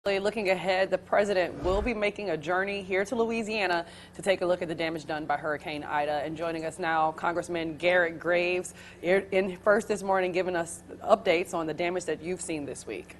Looking ahead, the president will be making a journey here to Louisiana to take a look at the damage done by Hurricane Ida. And joining us now, Congressman Garret in first this morning, giving us updates on the damage that you've seen this week.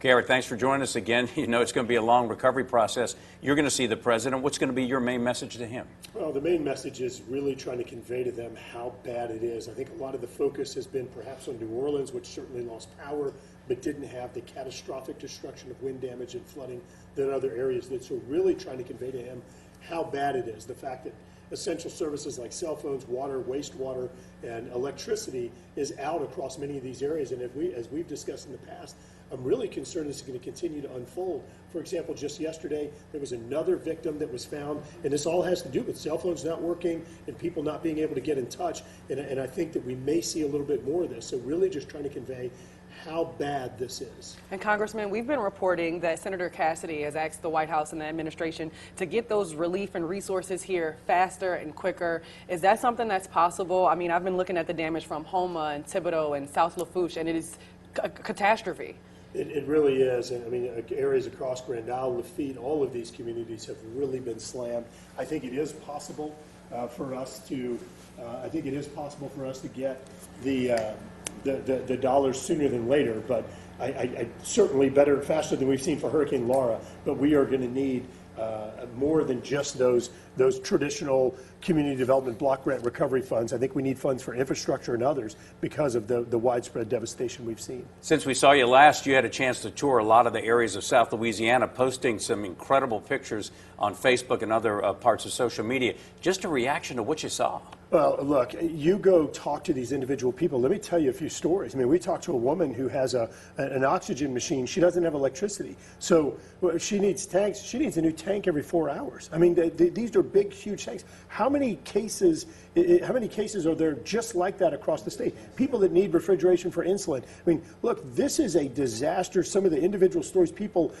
Garret, thanks for joining us again. You know it's going to be a long recovery process. You're going to see the president. What's going to be your main message to him? Well, the main message is really trying to convey to them how bad it is. I think a lot of the focus has been perhaps on New Orleans, which certainly lost power, but didn't have the catastrophic destruction of wind damage and flooding that other areas did. So really trying to convey to him how bad it is. The fact that essential services like cell phones, water, wastewater, and electricity is out across many of these areas. And as we've discussed in the past, I'm really concerned this is going to continue to unfold. For example, just yesterday, there was another victim that was found, and this all has to do with cell phones not working and people not being able to get in touch. And I think that we may see a little bit more of this. So really just trying to convey how bad this is. And Congressman, we've been reporting that Senator Cassidy has asked the White House and the administration to get those relief and resources here faster and quicker. Is that something that's possible? I mean, I've been looking at the damage from Houma and Thibodaux and South Lafourche, and it is a catastrophe. It really is. And I mean, areas across Grand Isle, Lafitte, all of these communities have really been slammed. I think it is possible for us to get the dollars sooner than later, but I certainly faster than we've seen for Hurricane Laura, but we are going to need more than just those traditional community development block grant recovery funds. I think we need funds for infrastructure and others because of the widespread devastation we've seen. Since we saw you last, you had a chance to tour a lot of the areas of South Louisiana, posting some incredible pictures on Facebook and other parts of social media. Just a reaction to what you saw. Well, look, you go talk to these individual people. Let me tell you a few stories. I mean, we talked to a woman who has an oxygen machine. She doesn't have electricity. So she needs tanks. She needs a new tank every 4 hours. I mean, these are big, huge tanks. How many cases are there just like that across the state? People that need refrigeration for insulin. I mean, look, this is a disaster. Some of the individual stories, people,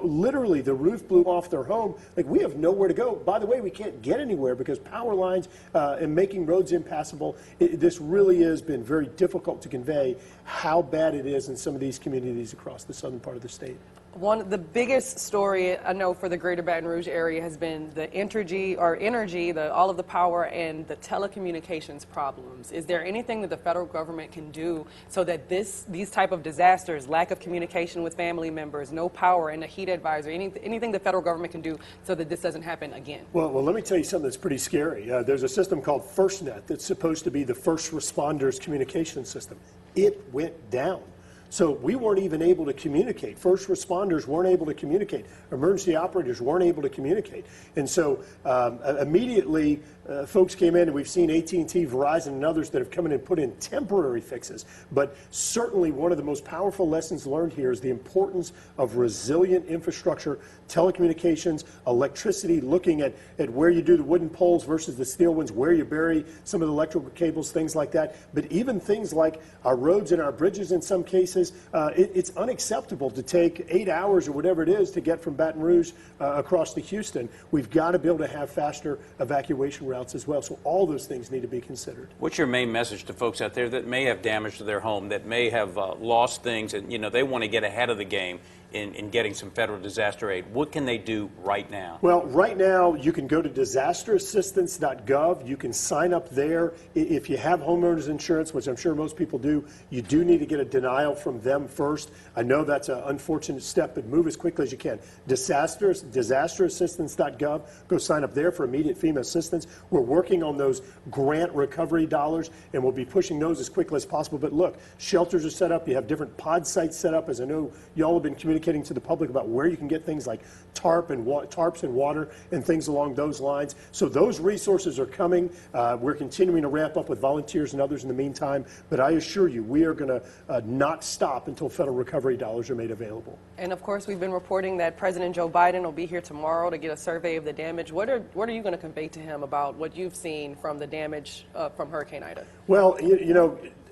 literally the roof blew off their home. Like, we have nowhere to go. By the way, we can't get anywhere because power lines and making roads impassable. This really has been very difficult to convey how bad it is in some of these communities across the southern part of the state. One of the biggest story I know for the greater Baton Rouge area has been the energy, all of the power and the telecommunications problems. Is there anything that the federal government can do so that these type of disasters, lack of communication with family members, no power and a heat advisory, anything the federal government can do so that this doesn't happen again? Well, let me tell you something that's pretty scary. There's a system called FirstNet that's supposed to be the first responders communication system. It went down. So we weren't even able to communicate. First responders weren't able to communicate. Emergency operators weren't able to communicate. And so immediately folks came in, and we've seen AT&T, Verizon, and others that have come in and put in temporary fixes. But certainly one of the most powerful lessons learned here is the importance of resilient infrastructure, telecommunications, electricity, looking at where you do the wooden poles versus the steel ones, where you bury some of the electrical cables, things like that. But even things like our roads and our bridges in some cases, it's unacceptable to take 8 hours or whatever it is to get from Baton Rouge across to Houston. We've got to be able to have faster evacuation routes as well. So all those things need to be considered. What's your main message to folks out there that may have damage to their home, that may have lost things, and they want to get ahead of the game in getting some federal disaster aid? What can they do right now? Well, right now you can go to disasterassistance.gov. You can sign up there. If you have homeowners insurance, which I'm sure most people do, you do need to get a denial from them first. I know that's an unfortunate step, but move as quickly as you can. Disasterassistance.gov. Go sign up there for immediate FEMA assistance. We're working on those grant recovery dollars, and we'll be pushing those as quickly as possible. But look, shelters are set up. You have different pod sites set up, as I know y'all have been communicating to the public about where you can get things like tarps and water and things along those lines. So those resources are coming. We're continuing to ramp up with volunteers and others in the meantime. But I assure you, we are going to not stop until federal recovery dollars are made available. And of course, we've been reporting that President Joe Biden will be here tomorrow to get a survey of the damage. What are you going to convey to him about what you've seen from the damage from Hurricane Ida? Well,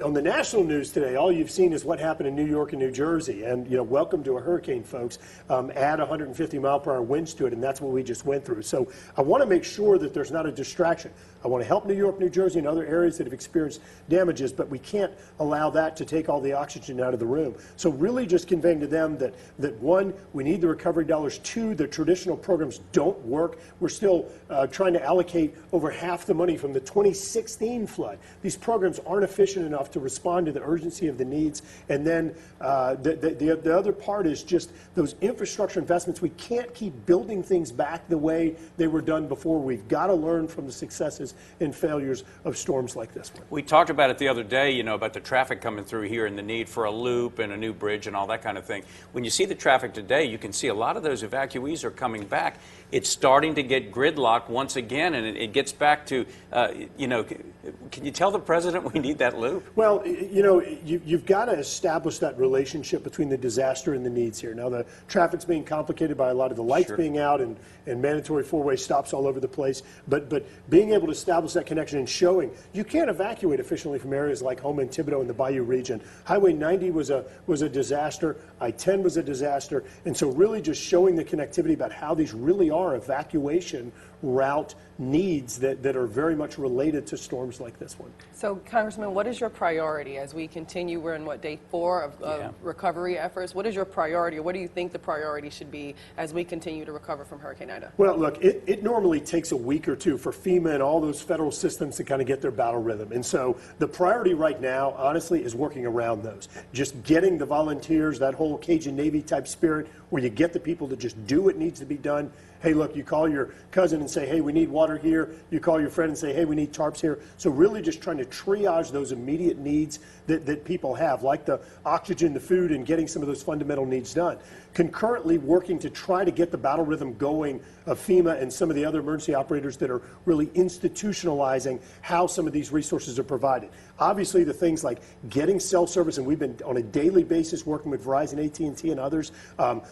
on the national news today, all you've seen is what happened in New York and New Jersey. And, welcome to a hurricane, folks. Add 150-mile-per-hour winds to it, and that's what we just went through. So I want to make sure that there's not a distraction. I want to help New York, New Jersey, and other areas that have experienced damages, but we can't allow that to take all the oxygen out of the room. So really just conveying to them that one, we need the recovery dollars. Two, the traditional programs don't work. We're still trying to allocate over half the money from the 2016 flood. These programs aren't efficient enough to respond to the urgency of the needs. And then the other part is just those infrastructure investments. We can't keep building things back the way they were done before. We've got to learn from the successes and failures of storms like this one. We talked about it the other day, about the traffic coming through here and the need for a loop and a new bridge and all that kind of thing. When you see the traffic today, you can see a lot of those evacuees are coming back. It's starting to get gridlocked once again, and it gets back to, can you tell the president we need that loop? Well, you've got to establish that relationship between the disaster and the needs here. Now, the traffic's being complicated by a lot of the lights being out and mandatory four-way stops all over the place. But being able to establish that connection and showing you can't evacuate efficiently from areas like Houma and Thibodaux in the Bayou region. Highway 90 was a disaster. I-10 was a disaster. And so really just showing the connectivity about how these really are evacuation route needs that are very much related to storms like this one. So, Congressman, what is your priority as we continue? We're in, day 4 of recovery efforts. What is your priority, or what do you think the priority should be as we continue to recover from Hurricane Ida? Well, look, it normally takes a week or two for FEMA and all those federal systems to kind of get their battle rhythm. And so the priority right now, honestly, is working around those. Just getting the volunteers, that whole Cajun Navy type spirit, where you get the people to just do what needs to be done. Hey, look, you call your cousin and say, hey, we need water here. You call your friend and say, hey, we need tarps here. So really just trying to triage those immediate needs that people have, like the oxygen, the food, and getting some of those fundamental needs done. Concurrently working to try to get the battle rhythm going of FEMA and some of the other emergency operators that are really institutionalizing how some of these resources are provided. Obviously, the things like getting cell service, and we've been on a daily basis working with Verizon, AT&T, and others.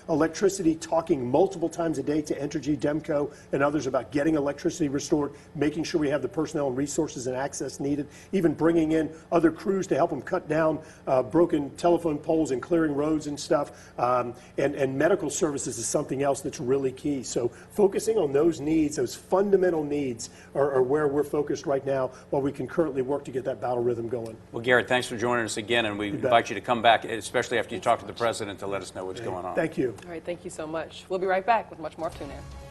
Electricity, talking multiple times a day to Entergy, Demco, and others about getting electricity restored, making sure we have the personnel and resources and access needed, even bringing in other crews to help them cut down broken telephone poles and clearing roads and stuff. And medical services is something else that's really key. So focusing on those needs, those fundamental needs, are where we're focused right now while we concurrently work to get that battle rhythm going. Well, Garret, thanks for joining us again, and we invite you to come back, especially after you talk to the president, to let us know what's going on. Thank you. All right, thank you so much. We'll be right back with much more. Tune in.